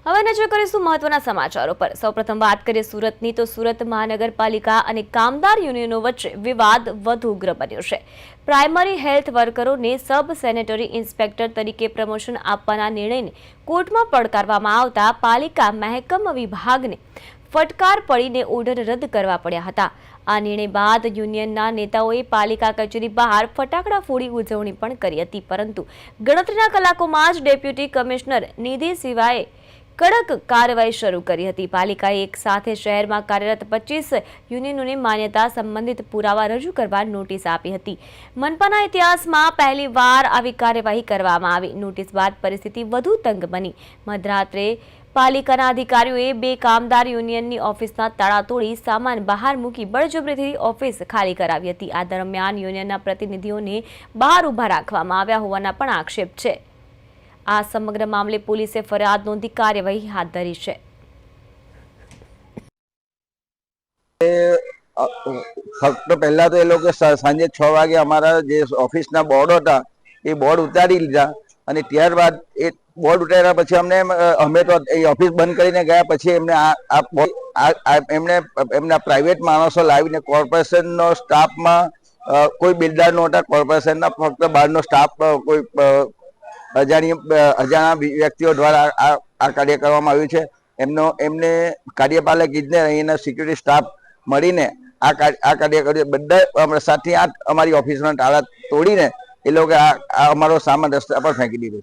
હવે નજર કરીશું મહત્વના સમાચારો પર। સૌપ્રથમ વાત કરીએ સુરતની, તો સુરત મહાનગરપાલિકા અને કામદાર યુનિયનો વચ્ચે વિવાદ વધુ ઉગ્ર બન્યો છે। પ્રાઇમરી હેલ્થ વર્કરોને સબ સેનેટરી ઇન્સ્પેક્ટર તરીકે પ્રમોશન આપવાના નિર્ણયને કોર્ટમાં પડકારવામાં આવતા પાલિકા મહેકમ વિભાગને ફટકાર પડીને ઓર્ડર રદ કરવા પડ્યા હતા। આ નિર્ણય બાદ યુનિયનના નેતાઓએ પાલિકા કચેરી બહાર ફટાકડા ફોડી ઉજવણી પણ કરી હતી, પરંતુ ગણતરીના કલાકોમાં જ ડેપ્યુટી કમિશનર નિધિ સિવાએ કડક કાર્યવાહી શરૂ કરી હતી। પાલિકાએ એક સાથે શહેરમાં કાર્યરત 25 યુનિયનોને માન્યતા સંબંધિત પુરાવા રજૂ કરવા નોટિસ આપી હતી। મનપાના ઇતિહાસમાં પહેલીવાર આવી કાર્યવાહી કરવામાં આવી। નોટિસ બાદ પરિસ્થિતિ વધુ તંગ બની। મધરાત્રે પાલિકાના અધિકારીઓએ 2 કામદાર યુનિયનની ઓફિસના તાળા તોડી સામાન બહાર મૂકી બળજબરીથી ઓફિસ ખાલી કરાવી હતી। આ દરમિયાન યુનિયનના પ્રતિનિધિઓને બહાર ઊભા રાખવામાં આવ્યા હોવાના પણ આક્ષેપ છે। આ સમગ્ર મામલે પોલીસે ફરિયાદ નોંધી કાર્યવાહી હાથ ધરી છે। ફક્ત પહેલા તો એ લોકો સાંજે 6 વાગે અમારા જે ઓફિસના બોર્ડ હતા એ બોર્ડ ઉતારી લીધા અને ત્યારબાદ એ બોર્ડ ઉતાર્યા પછી અમે તો એ ઓફિસ બંધ કરીને ગયા। પછી એમને એમના પ્રાઇવેટ માણસો લાવીને કોર્પોરેશનનો સ્ટાફમાં કોઈ બિલ્ડર નહોતા, કોર્પોરેશનના ફક્ત બહારનો સ્ટાફ કોઈ અજાણ્યા વ્યક્તિઓ દ્વારા આ કાર્ય કરવામાં આવ્યું છે। એમને કાર્યપાલક ઇજનેર અહીંના સિક્યુરિટી સ્ટાફ મળીને આ કાર્ય કર્યું। બધા 7 થી 8 અમારી ઓફિસના તાળા તોડીને એ લોકો અમારો સામાન રસ્તા પર ફેંકી દીધો।